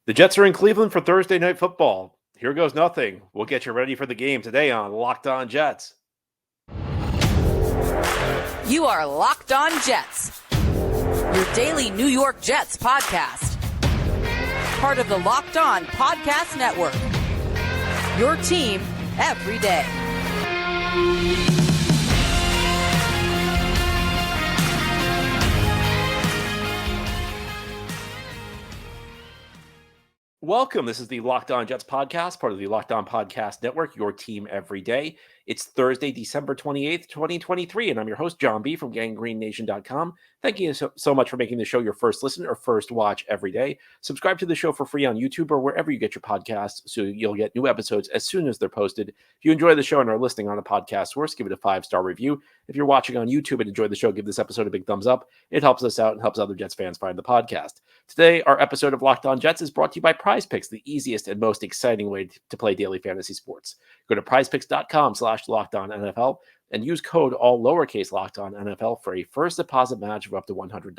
The Jets are in Cleveland for Thursday Night Football. Here goes nothing. We'll get you ready for the game today on Locked On Jets. You are Locked On Jets, your daily New York Jets podcast. Part of the Locked On Podcast Network, your team every day. Welcome. This is the Locked On Jets podcast, part of the Locked On Podcast Network, your team every day. It's Thursday, December 28th, 2023, and I'm your host, John B. from GanggreenNation.com. Thank you so much for making the show your first listen or first watch every day. Subscribe to the show for free on YouTube or wherever you get your podcasts so you'll get new episodes as soon as they're posted. If you enjoy the show and are listening on a podcast source, give it a 5-star review. If you're watching on YouTube and enjoy the show, give this episode a big thumbs up. It helps us out and helps other Jets fans find the podcast. Today, our episode of Locked On Jets is brought to you by PrizePicks, the easiest and most exciting way to play daily fantasy sports. Go to prizepicks.com/LockedOnNFL and use code all lowercase LockedOnNFL for a first deposit match of up to $100.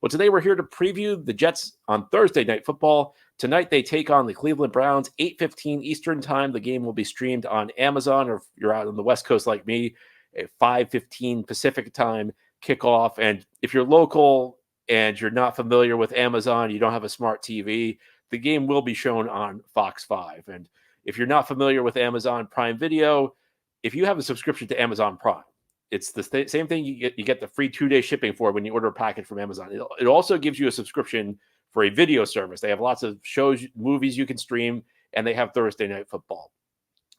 Well, today we're here to preview the Jets on Thursday Night Football. Tonight they take on the Cleveland Browns, 8:15 Eastern Time. The game will be streamed on Amazon, or if you're out on the West Coast like me, at 5:15 Pacific Time kickoff. And if you're local and you're not familiar with Amazon, you don't have a smart TV, the game will be shown on Fox 5. And if you're not familiar with Amazon Prime Video, if you have a subscription to Amazon Prime, it's the same thing you get the free 2-day shipping for when you order a package from Amazon. It also gives you a subscription for a video service. They have lots of shows, movies you can stream, and they have Thursday Night Football.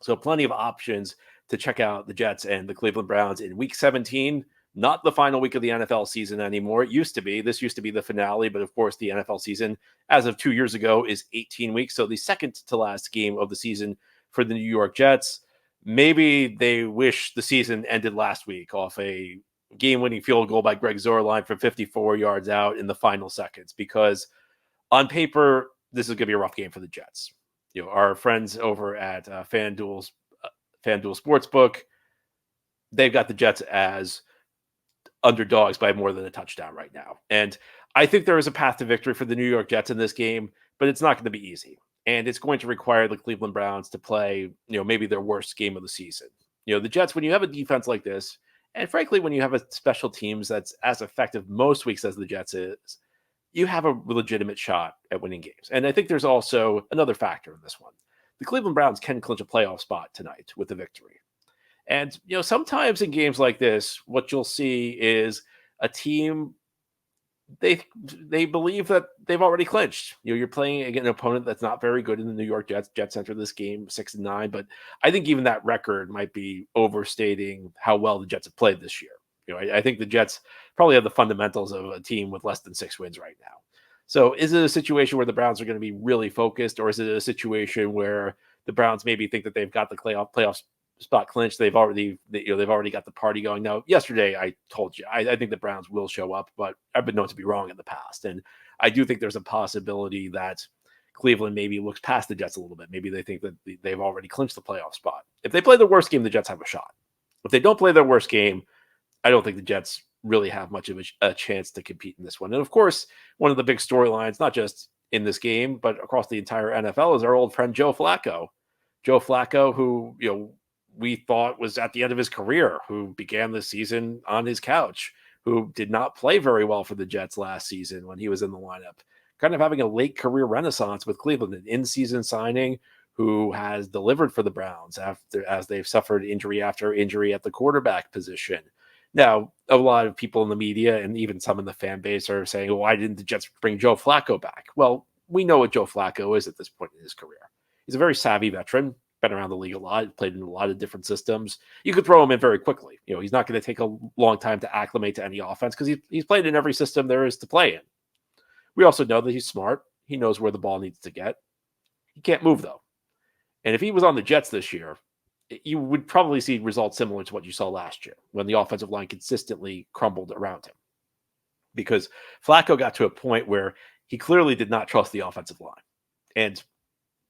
So plenty of options to check out the Jets and the Cleveland Browns in Week 17. Not the final week of the NFL season anymore. It used to be. This used to be the finale, but of course the NFL season, as of 2 years ago, is 18 weeks. So the second to last game of the season for the New York Jets. Maybe they wish the season ended last week off a game-winning field goal by Greg Zuerlein from 54 yards out in the final seconds, because on paper, this is going to be a rough game for the Jets. You know, our friends over at FanDuel Sportsbook, they've got the Jets as underdogs by more than a touchdown right now. And I think there is a path to victory for the New York Jets in this game, but it's not going to be easy. And it's going to require the Cleveland Browns to play, maybe their worst game of the season. The Jets, when you have a defense like this, and frankly, when you have a special teams that's as effective most weeks as the Jets is, you have a legitimate shot at winning games. And I think there's also another factor in this one. The Cleveland Browns can clinch a playoff spot tonight with a victory. And, sometimes in games like this, what you'll see is a team, they believe that they've already clinched. You're playing against an opponent that's not very good in the New York Jets. Jets entered this game 6-9, but I think even that record might be overstating how well the Jets have played this year. I think the Jets probably have the fundamentals of a team with less than 6 wins right now. So is it a situation where the Browns are going to be really focused, or is it a situation where the Browns maybe think that they've got the playoff spot clinched? They've already got the party going. Now, yesterday I told you I think the Browns will show up, but I've been known to be wrong in the past, and I do think there's a possibility that Cleveland maybe looks past the Jets a little bit. Maybe they think that they've already clinched the playoff spot. If they play the worst game, the Jets have a shot. If they don't play their worst game, I don't think the Jets really have much of a chance to compete in this one. And of course, one of the big storylines, not just in this game, but across the entire NFL, is our old friend Joe Flacco. Joe Flacco, who, we thought was at the end of his career, who began the season on his couch, who did not play very well for the Jets last season when he was in the lineup, kind of having a late career renaissance with Cleveland, an in-season signing who has delivered for the Browns as they've suffered injury after injury at the quarterback position. Now, a lot of people in the media and even some in the fan base are saying, why didn't the Jets bring Joe Flacco back? Well, we know what Joe Flacco is at this point in his career. He's a very savvy veteran, been around the league a lot, played in a lot of different systems. You could throw him in very quickly. He's not going to take a long time to acclimate to any offense because he's played in every system there is to play in. We also know that he's smart. He knows where the ball needs to get. He can't move, though. And if he was on the Jets this year, you would probably see results similar to what you saw last year when the offensive line consistently crumbled around him. Because Flacco got to a point where he clearly did not trust the offensive line. And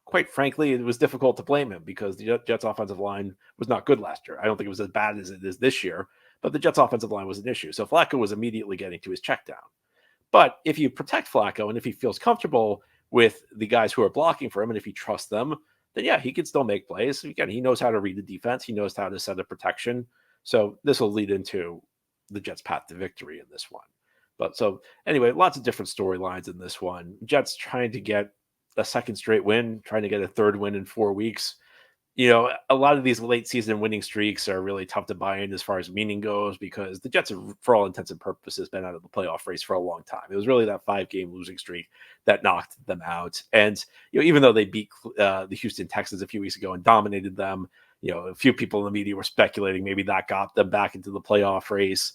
quite frankly, it was difficult to blame him because the Jets offensive line was not good last year. I don't think it was as bad as it is this year, but the Jets offensive line was an issue. So Flacco was immediately getting to his check down. But if you protect Flacco and if he feels comfortable with the guys who are blocking for him. And if he trusts them, then yeah, he can still make plays. Again, he knows how to read the defense. He knows how to set up protection. So this will lead into the Jets' path to victory in this one. But so anyway, lots of different storylines in this one. Jets trying to get a second straight win, trying to get a third win in 4 weeks. A lot of these late season winning streaks are really tough to buy in as far as meaning goes, because the Jets have, for all intents and purposes, been out of the playoff race for a long time. It was really that 5-game losing streak that knocked them out. And, even though they beat the Houston Texans a few weeks ago and dominated them, a few people in the media were speculating maybe that got them back into the playoff race.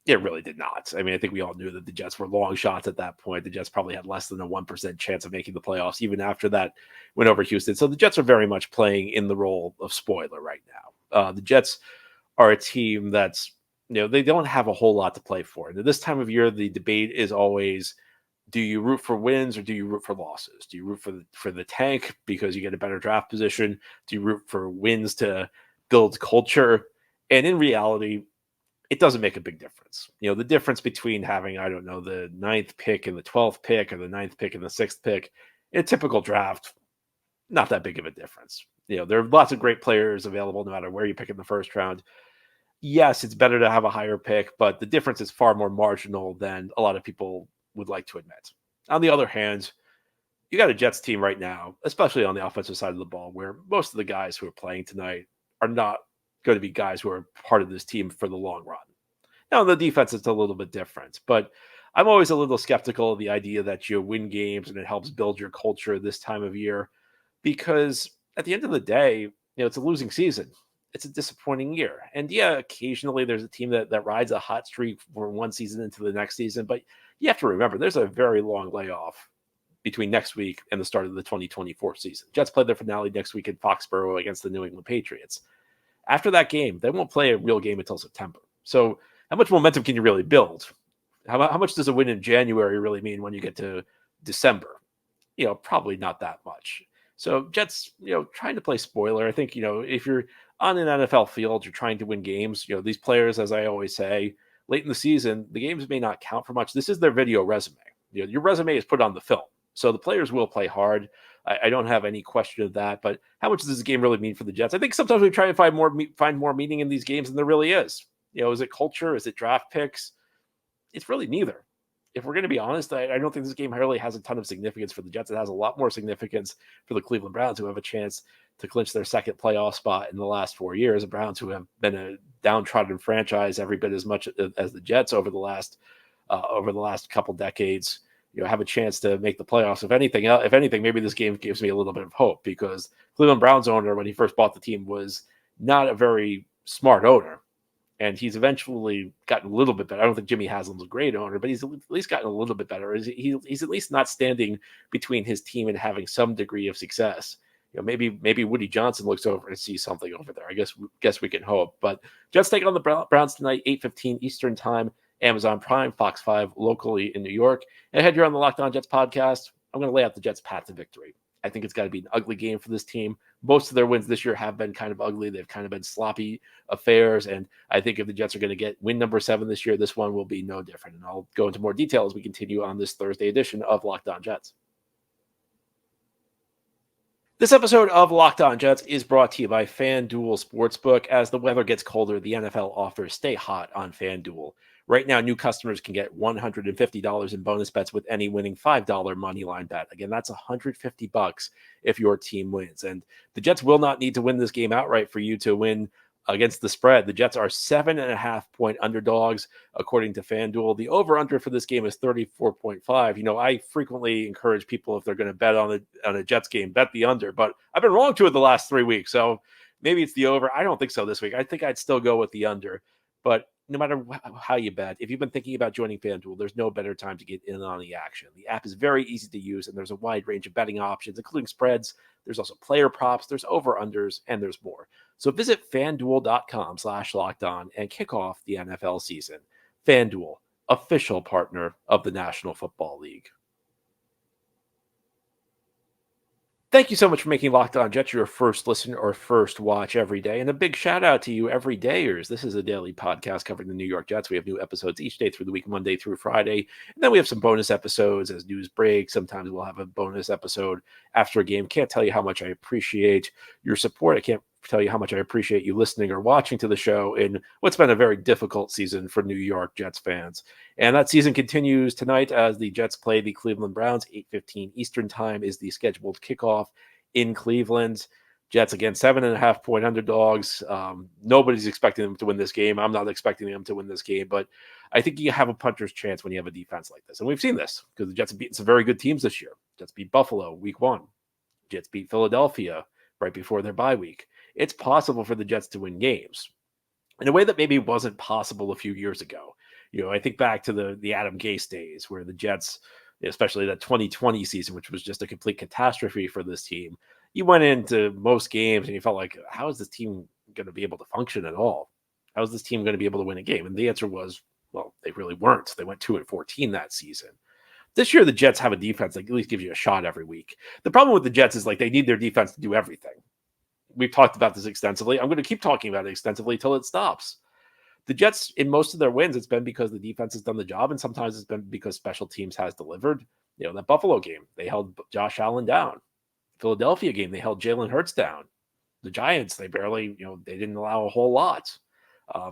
It really did not. I mean, I think we all knew that the Jets were long shots at that point. The Jets probably had less than a 1% chance of making the playoffs, even after that win over Houston. So the Jets are very much playing in the role of spoiler right now. The Jets are a team that's, they don't have a whole lot to play for. And at this time of year, the debate is always, do you root for wins or do you root for losses? Do you root for the tank because you get a better draft position? Do you root for wins to build culture? And in reality, it doesn't make a big difference. The difference between having, I don't know, the 9th pick and the 12th pick, or the 9th pick and the 6th pick in a typical draft, not that big of a difference. There are lots of great players available no matter where you pick in the first round. Yes, it's better to have a higher pick, but the difference is far more marginal than a lot of people would like to admit. On the other hand, you got a Jets team right now, especially on the offensive side of the ball, where most of the guys who are playing tonight are not going to be guys who are part of this team for the long run. Now, on the defense, it's a little bit different, but I'm always a little skeptical of the idea that you win games and it helps build your culture this time of year, because at the end of the day, it's a losing season. It's a disappointing year. And yeah, occasionally there's a team that rides a hot streak from one season into the next season, but you have to remember there's a very long layoff between next week and the start of the 2024 season. Jets play their finale next week in Foxborough against the New England Patriots. After that game, they won't play a real game until September. So how much momentum can you really build? How much does a win in January really mean when you get to December? Probably not that much. So Jets, trying to play spoiler. I think, if you're on an NFL field, you're trying to win games. These players, as I always say, late in the season, the games may not count for much. This is their video resume. Your resume is put on the film. So the players will play hard. I don't have any question of that. But how much does this game really mean for the Jets? I think sometimes we try and find more meaning in these games than there really is. Is it culture? Is it draft picks? It's really neither. If we're going to be honest, I don't think this game really has a ton of significance for the Jets. It has a lot more significance for the Cleveland Browns, who have a chance to clinch their second playoff spot in the last 4 years. The Browns, who have been a downtrodden franchise every bit as much as the Jets over the last couple decades, have a chance to make the playoffs. If anything, maybe this game gives me a little bit of hope, because Cleveland Browns owner, when he first bought the team, was not a very smart owner. And he's eventually gotten a little bit better. I don't think Jimmy Haslam's a great owner, but he's at least gotten a little bit better. He's at least not standing between his team and having some degree of success. Maybe Woody Johnson looks over and sees something over there. I guess we can hope. But Jets take on the Browns tonight, 8:15 Eastern Time, Amazon Prime, Fox 5 locally in New York. And ahead here on the Locked On Jets podcast, I'm going to lay out the Jets' path to victory. I think it's got to be an ugly game for this team. Most of their wins this year have been kind of ugly. They've kind of been sloppy affairs. And I think if the Jets are going to get win number 7 this year, this one will be no different. And I'll go into more detail as we continue on this Thursday edition of Locked On Jets. This episode of Locked On Jets is brought to you by FanDuel Sportsbook. As the weather gets colder, the NFL offers stay hot on FanDuel. Right now, new customers can get $150 in bonus bets with any winning $5 moneyline bet. Again, that's $150 if your team wins. And the Jets will not need to win this game outright for you to win against the spread. The Jets are 7.5-point underdogs, according to FanDuel. The over-under for this game is 34.5. I frequently encourage people, if they're going to bet on a Jets game, bet the under. But I've been wrong to it the last 3 weeks, so maybe it's the over. I don't think so this week. I think I'd still go with the under. But no matter how you bet, if you've been thinking about joining FanDuel, there's no better time to get in on the action. The app is very easy to use, and there's a wide range of betting options, including spreads. There's also player props, there's over-unders, and there's more. So visit FanDuel.com/lockedon and kick off the NFL season. FanDuel, official partner of the National Football League. Thank you so much for making Locked On Jets your first listen or first watch every day. And a big shout out to you everydayers. This is a daily podcast covering the New York Jets. We have new episodes each day through the week, Monday through Friday. And then we have some bonus episodes as news breaks. Sometimes we'll have a bonus episode after a game. Can't tell you how much I appreciate your support. I can't tell you how much I appreciate you listening or watching to the show in what's been a very difficult season for New York Jets fans. And that season continues tonight as the Jets play the Cleveland Browns. 8:15 Eastern time is the scheduled kickoff in Cleveland. Jets, again, 7.5-point underdogs. Nobody's expecting them to win this game. I'm not expecting them to win this game, but I think you have a puncher's chance when you have a defense like this. And we've seen this because the Jets have beaten some very good teams this year. Jets beat Buffalo week 1. Jets beat Philadelphia right before their bye week. It's possible for the Jets to win games in a way that maybe wasn't possible a few years ago. I think back to the Adam Gase days where the Jets, especially that 2020 season, which was just a complete catastrophe for this team, you went into most games and you felt like, how is this team going to be able to function at all? How is this team going to be able to win a game? And the answer was, well, they really weren't. They went 2-14 that season. This year, the Jets have a defense that at least gives you a shot every week. The problem with the Jets is they need their defense to do everything. We've talked about this extensively. I'm going to keep talking about it extensively until it stops. The Jets, in most of their wins, it's been because the defense has done the job, and sometimes it's been because special teams has delivered. That Buffalo game, they held Josh Allen down. Philadelphia game, they held Jalen Hurts down. The Giants, they barely, they didn't allow a whole lot.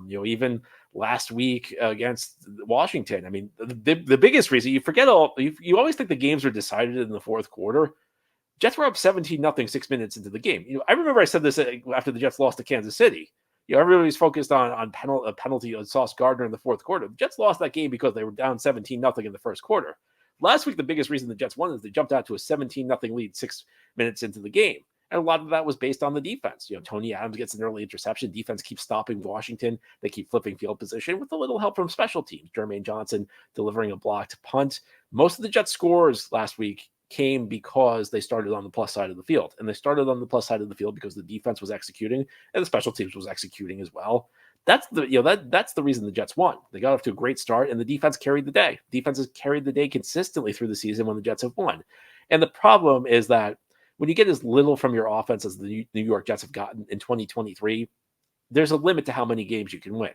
Even last week against Washington, I mean, the biggest reason, you always think the games are decided in the fourth quarter. Jets were up 17-0 6 minutes into the game. I remember I said this after the Jets lost to Kansas City. Everybody's focused on a penalty on Sauce Gardner in the fourth quarter. The Jets lost that game because they were down 17-0 in the first quarter. Last week, the biggest reason the Jets won is they jumped out to a 17-0 lead 6 minutes into the game. And a lot of that was based on the defense. Tony Adams gets an early interception. Defense keeps stopping Washington. They keep flipping field position with a little help from special teams. Jermaine Johnson delivering a blocked punt. Most of the Jets scores last week came because they started on the plus side of the field. And they started on the plus side of the field because the defense was executing and the special teams was executing as well. That's the reason the Jets won. They got off to a great start and the defense carried the day. Defense has carried the day consistently through the season when the Jets have won. And the problem is that when you get as little from your offense as the New York Jets have gotten in 2023, there's a limit to how many games you can win.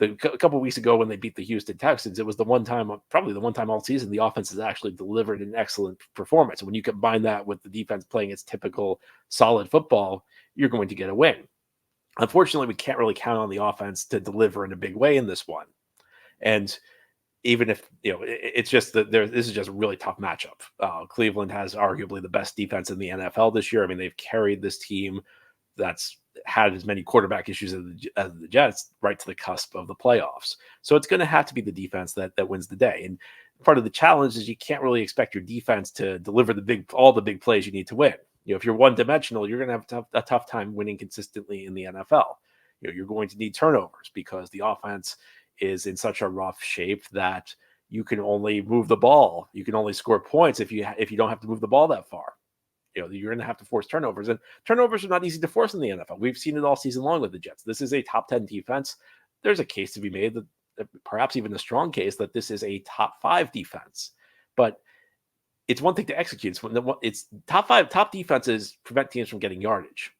A couple of weeks ago when they beat the Houston Texans, it was probably the one time all season, the offense has actually delivered an excellent performance. And when you combine that with the defense playing its typical solid football, you're going to get a win. Unfortunately, we can't really count on the offense to deliver in a big way in this one. And even if, it's just that this is just a really tough matchup. Cleveland has arguably the best defense in the NFL this year. I mean, they've carried this team that's had as many quarterback issues as the Jets right to the cusp of the playoffs. So it's going to have to be the defense that wins the day. And part of the challenge is you can't really expect your defense to deliver all the big plays you need to win. If you're one-dimensional, you're going to have a tough time winning consistently in the NFL. You're going to need turnovers because the offense is in such a rough shape that you can only move the ball. You can only score points if you don't have to move the ball that far. You're going to have to force turnovers, and turnovers are not easy to force in the NFL. We've seen it all season long with the Jets. This is a top 10 defense. There's a case to be made that perhaps even a strong case that this is a top 5 defense, but it's one thing to execute. It's top defenses prevent teams from getting yardage.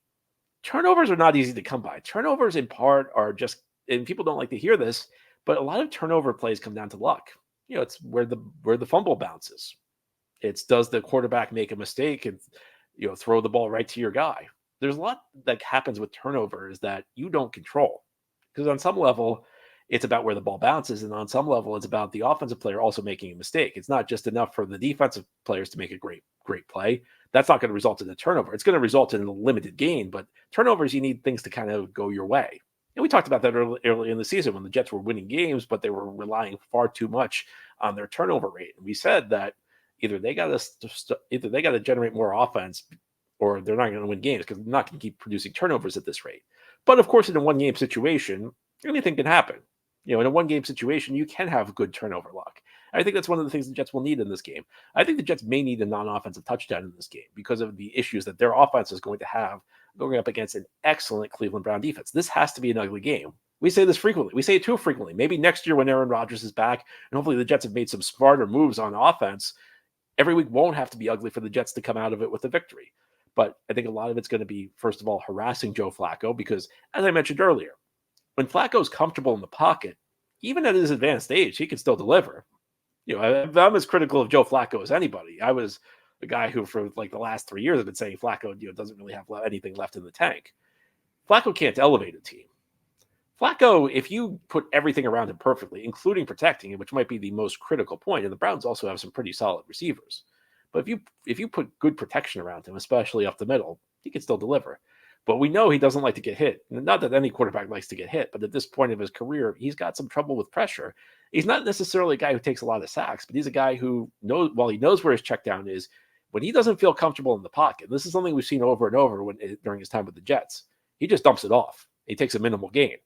Turnovers are not easy to come by. Turnovers in part are just, and people don't like to hear this, but a lot of turnover plays come down to luck. It's where the fumble bounces. It's does the quarterback make a mistake and throw the ball right to your guy. There's a lot that happens with turnovers that you don't control, because on some level it's about where the ball bounces, and on some level it's about the offensive player also making a mistake. It's not just enough for the defensive players to make a great play. That's not going to result in a turnover. It's going to result in a limited gain, but turnovers, you need things to kind of go your way. And we talked about that early in the season when the Jets were winning games, but they were relying far too much on their turnover rate. And we said that either they got to generate more offense, or they're not going to win games because they're not going to keep producing turnovers at this rate. But of course, in a one-game situation, anything can happen. In a one-game situation, you can have good turnover luck. I think that's one of the things the Jets will need in this game. I think the Jets may need a non-offensive touchdown in this game because of the issues that their offense is going to have going up against an excellent Cleveland Brown defense. This has to be an ugly game. We say this frequently. We say it too frequently. Maybe next year when Aaron Rodgers is back and hopefully the Jets have made some smarter moves on offense, every week won't have to be ugly for the Jets to come out of it with a victory. But I think a lot of it's going to be, first of all, harassing Joe Flacco because, as I mentioned earlier, when Flacco's comfortable in the pocket, even at his advanced age, he can still deliver. I'm as critical of Joe Flacco as anybody. I was a guy who, for like the last 3 years, have been saying Flacco, doesn't really have anything left in the tank. Flacco can't elevate a team. Flacco, if you put everything around him perfectly, including protecting him, which might be the most critical point, and the Browns also have some pretty solid receivers. But if you put good protection around him, especially up the middle, he can still deliver. But we know he doesn't like to get hit. Not that any quarterback likes to get hit, but at this point of his career, he's got some trouble with pressure. He's not necessarily a guy who takes a lot of sacks, but he's a guy who knows, while he knows where his check down is, when he doesn't feel comfortable in the pocket, this is something we've seen over and over during his time with the Jets, he just dumps it off. He takes a minimal gain,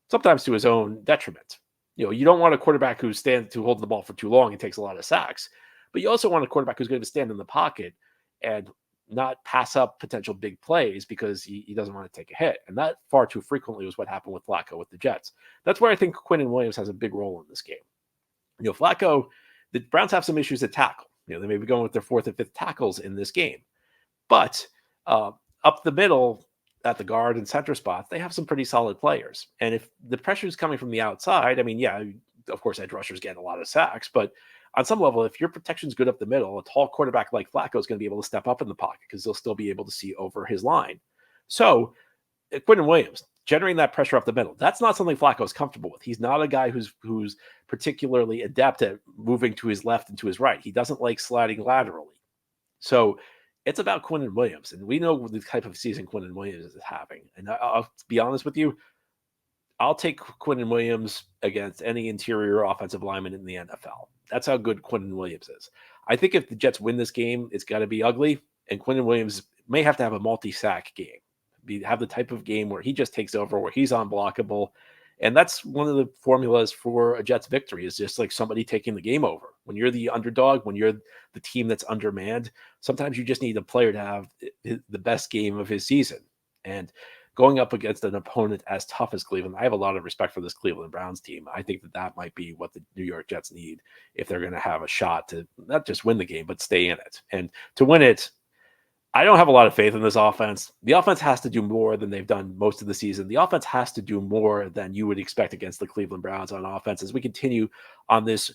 sometimes to his own detriment. You don't want a quarterback who holds the ball for too long and takes a lot of sacks, but you also want a quarterback who's going to stand in the pocket and not pass up potential big plays because he doesn't want to take a hit. And that far too frequently was what happened with Flacco with the Jets. That's where I think Quinnen Williams has a big role in this game. Flacco, the Browns have some issues at tackle. They may be going with their fourth and fifth tackles in this game. But up the middle at the guard and center spots, they have some pretty solid players. And if the pressure is coming from the outside, of course, edge rushers get a lot of sacks, but on some level, if your protection's good up the middle, a tall quarterback like Flacco is going to be able to step up in the pocket because they'll still be able to see over his line. So Quinnen Williams, generating that pressure up the middle, that's not something Flacco is comfortable with. He's not a guy who's particularly adept at moving to his left and to his right. He doesn't like sliding laterally. So it's about Quinnen Williams, and we know the type of season Quinnen Williams is having. And I'll be honest with you, I'll take Quinnen Williams against any interior offensive lineman in the NFL. That's how good Quinnen Williams is. I think if the Jets win this game, it's got to be ugly, and Quinnen Williams may have to have a multi-sack game, have the type of game where he just takes over, where he's unblockable. And that's one of the formulas for a Jets victory, is just like somebody taking the game over. When you're the underdog, when you're the team that's undermanned, sometimes you just need a player to have the best game of his season. And going up against an opponent as tough as Cleveland, I have a lot of respect for this Cleveland Browns team. I think that might be what the New York Jets need if they're going to have a shot to not just win the game, but stay in it. And to win it, I don't have a lot of faith in this offense. The offense has to do more than they've done most of the season. The offense has to do more than you would expect against the Cleveland Browns on offense. As we continue on this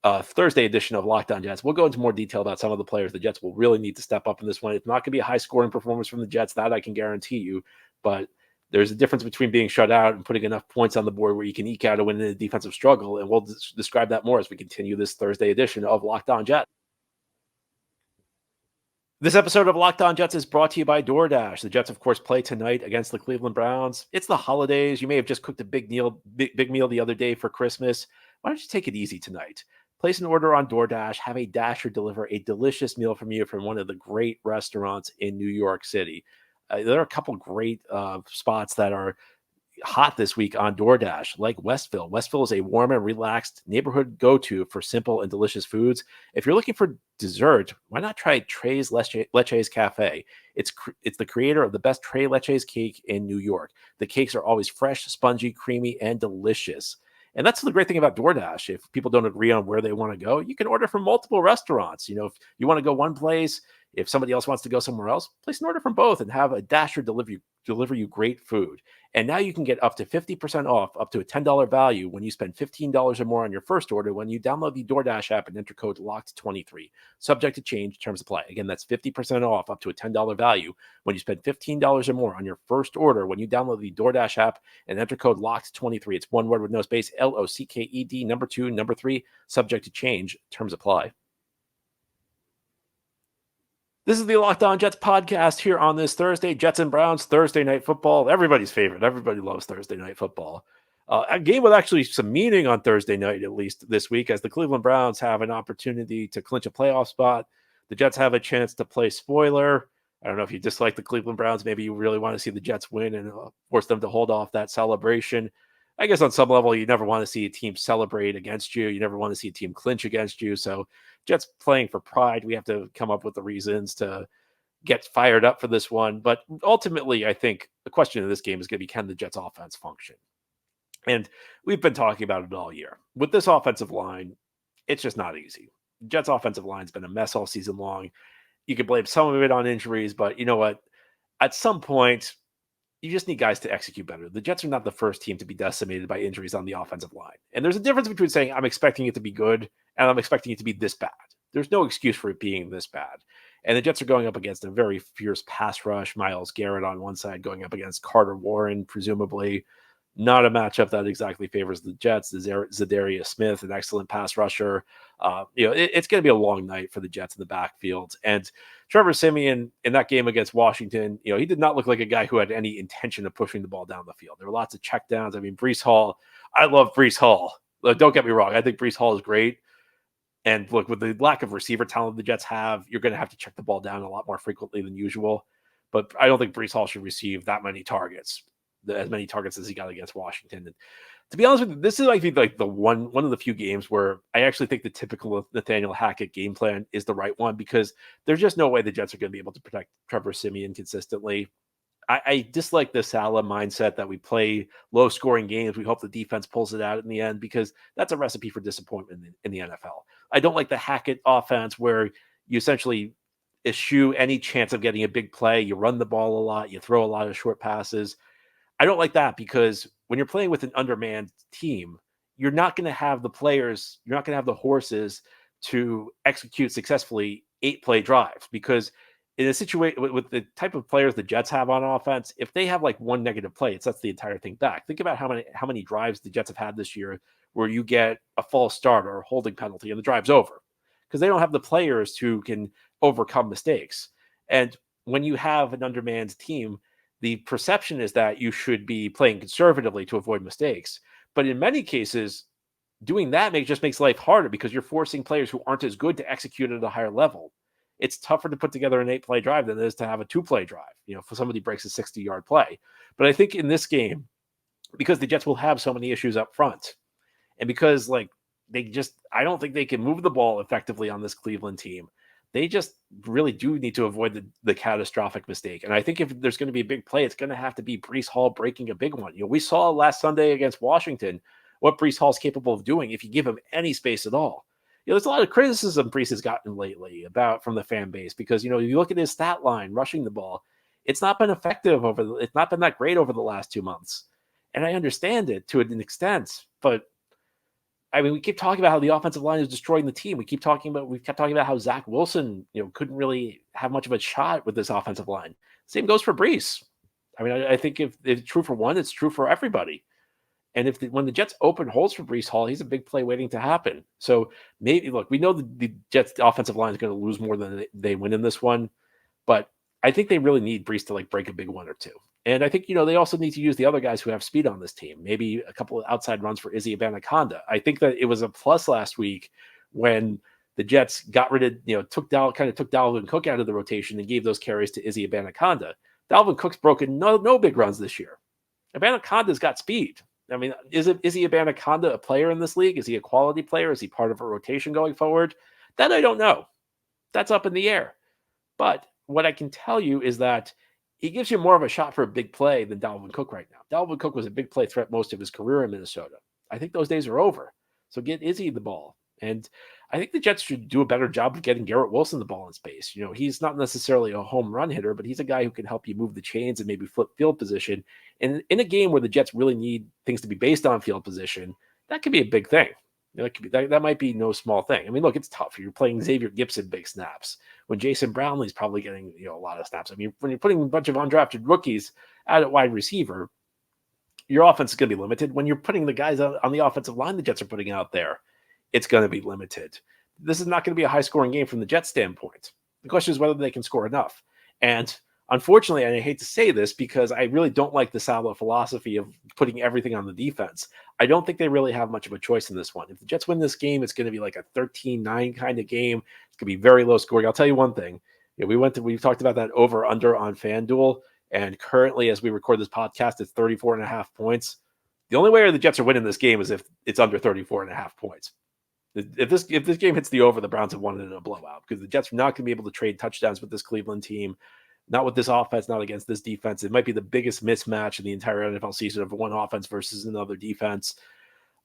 Thursday edition of Locked On Jets, we'll go into more detail about some of the players the Jets will really need to step up in this one. It's not going to be a high-scoring performance from the Jets, that I can guarantee you. But there's a difference between being shut out and putting enough points on the board where you can eke out a win in a defensive struggle. And we'll describe that more as we continue this Thursday edition of Locked On Jets. This episode of Locked On Jets is brought to you by DoorDash. The Jets, of course, play tonight against the Cleveland Browns. It's the holidays. You may have just cooked a big meal the other day for Christmas. Why don't you take it easy tonight? Place an order on DoorDash, have a Dasher deliver a delicious meal from you from one of the great restaurants in New York City. There are a couple great spots that are hot this week on DoorDash, like Westville. Westville is a warm and relaxed neighborhood go-to for simple and delicious foods. If you're looking for dessert, why not try Tres Leches Cafe? It's the creator of the best Tres Leches cake in New York. The cakes are always fresh, spongy, creamy, and delicious. And that's the great thing about DoorDash. If people don't agree on where they want to go, you can order from multiple restaurants. If you want to go one place, if somebody else wants to go somewhere else, place an order from both and have a Dasher deliver you great food. And now you can get up to 50% off, up to a $10 value when you spend $15 or more on your first order when you download the DoorDash app and enter code LOCKED23. Subject to change, terms apply. Again, that's 50% off, up to a $10 value when you spend $15 or more on your first order when you download the DoorDash app and enter code LOCKED23. It's one word with no space, LOCKED, number 2, number 3, subject to change, terms apply. This is the Locked On Jets podcast here on this Thursday. Jets and Browns, Thursday night football. Everybody's favorite. Everybody loves Thursday night football. A game with actually some meaning on Thursday night, at least this week, as the Cleveland Browns have an opportunity to clinch a playoff spot. The Jets have a chance to play spoiler. I don't know if you dislike the Cleveland Browns. Maybe you really want to see the Jets win and force them to hold off that celebration. I guess on some level, you never want to see a team celebrate against you. You never want to see a team clinch against you. So Jets playing for pride. We have to come up with the reasons to get fired up for this one. But ultimately, I think the question of this game is going to be, can the Jets offense function? And we've been talking about it all year. With this offensive line, it's just not easy. Jets offensive line's been a mess all season long. You could blame some of it on injuries, but you know what? At some point, you just need guys to execute better. The Jets are not the first team to be decimated by injuries on the offensive line. And there's a difference between saying I'm expecting it to be good and I'm expecting it to be this bad. There's no excuse for it being this bad. And the Jets are going up against a very fierce pass rush. Myles Garrett on one side going up against Carter Warren, presumably. Not a matchup that exactly favors the Jets. Zadarius Smith, an excellent pass rusher. It's going to be a long night for the Jets in the backfield. And Trevor Siemian in that game against Washington, he did not look like a guy who had any intention of pushing the ball down the field. There were lots of checkdowns. I mean, Breece Hall, I love Breece Hall. Don't get me wrong. I think Breece Hall is great. And look, with the lack of receiver talent the Jets have, you're going to have to check the ball down a lot more frequently than usual. But I don't think Breece Hall should receive that many targets. As many targets as he got against Washington. And to be honest with you, this is, I think, like the one of the few games where I actually think the typical Nathaniel Hackett game plan is the right one, because there's just no way the Jets are going to be able to protect Trevor Siemian consistently. I dislike the Salah mindset that we play low-scoring games. We hope the defense pulls it out in the end, because that's a recipe for disappointment in the NFL. I don't like the Hackett offense where you essentially eschew any chance of getting a big play. You run the ball a lot. You throw a lot of short passes. I don't like that, because when you're playing with an undermanned team, you're not going to have the players, you're not going to have the horses to execute successfully 8-play drives, because in a situation with the type of players the Jets have on offense, if they have like one negative play, it sets the entire thing back. Think about how many drives the Jets have had this year where you get a false start or a holding penalty and the drive's over, because they don't have the players who can overcome mistakes. And when you have an undermanned team, the perception is that you should be playing conservatively to avoid mistakes. But in many cases, doing that just makes life harder, because you're forcing players who aren't as good to execute at a higher level. It's tougher to put together an 8-play drive than it is to have a 2-play drive, if somebody breaks a 60-yard play. But I think in this game, because the Jets will have so many issues up front, and because I don't think they can move the ball effectively on this Cleveland team, they just really do need to avoid the catastrophic mistake. And I think if there's going to be a big play, it's going to have to be Breece Hall breaking a big one. We saw last Sunday against Washington what Breece Hall is capable of doing if you give him any space at all. There's a lot of criticism Breece has gotten lately from the fan base, because, you look at his stat line rushing the ball, it's not been effective it's not been that great over the last 2 months. And I understand it to an extent, but I mean, we keep talking about how the offensive line is destroying the team. We kept talking about how Zach Wilson, couldn't really have much of a shot with this offensive line. Same goes for Breece. I mean, I think if it's true for one, it's true for everybody. And when the Jets open holes for Breece Hall, he's a big play waiting to happen. So maybe, look, we know the Jets offensive line is going to lose more than they win in this one, but I think they really need Breece to break a big one or two. And I think, they also need to use the other guys who have speed on this team. Maybe a couple of outside runs for Izzy Abanikanda. I think that it was a plus last week when the Jets got rid of, took Dalvin Cook out of the rotation and gave those carries to Izzy Abanikanda. Dalvin Cook's broken no big runs this year. Abanikanda's got speed. I mean, is Izzy Abanikanda a player in this league? Is he a quality player? Is he part of a rotation going forward? That I don't know. That's up in the air. But what I can tell you is that he gives you more of a shot for a big play than Dalvin Cook right now. Dalvin Cook was a big play threat most of his career in Minnesota. I think those days are over. So get Izzy the ball. And I think the Jets should do a better job of getting Garrett Wilson the ball in space. He's not necessarily a home run hitter, but he's a guy who can help you move the chains and maybe flip field position. And in a game where the Jets really need things to be based on field position, that could be a big thing. That might be no small thing. I mean, look, it's tough. You're playing Xavier Gipson big snaps when Jason Brownlee's probably getting a lot of snaps. I mean, when you're putting a bunch of undrafted rookies out at wide receiver, your offense is going to be limited. When you're putting the guys on the offensive line the Jets are putting out there, it's going to be limited. This is not going to be a high-scoring game from the Jets standpoint. The question is whether they can score enough. And unfortunately, and I hate to say this because I really don't like the Salah philosophy of putting everything on the defense, I don't think they really have much of a choice in this one. If the Jets win this game, it's going to be like a 13-9 kind of game. It's going to be very low scoring. I'll tell you one thing. We've talked about that over-under on FanDuel, and currently, as we record this podcast, it's 34.5 points. The only way the Jets are winning this game is if it's under 34.5 points. If this game hits the over, the Browns have won it in a blowout, because the Jets are not going to be able to trade touchdowns with this Cleveland team. Not with this offense, not against this defense. It might be the biggest mismatch in the entire NFL season of one offense versus another defense.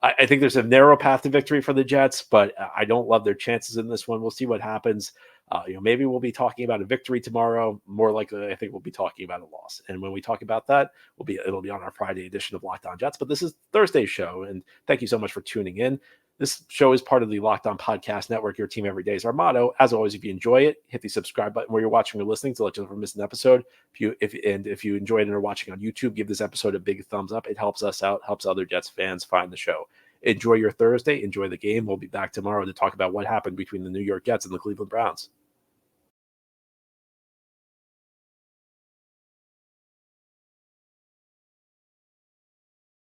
I think there's a narrow path to victory for the Jets, but I don't love their chances in this one. We'll see what happens. Maybe we'll be talking about a victory tomorrow. More likely, I think we'll be talking about a loss. And when we talk about that, it'll be on our Friday edition of Locked On Jets. But this is Thursday's show, and thank you so much for tuning in. This show is part of the Locked On Podcast Network. Your team every day is our motto. As always, if you enjoy it, hit the subscribe button where you're watching or listening to let you never miss an episode. If you enjoyed it and are watching on YouTube, give this episode a big thumbs up. It helps us out, helps other Jets fans find the show. Enjoy your Thursday. Enjoy the game. We'll be back tomorrow to talk about what happened between the New York Jets and the Cleveland Browns.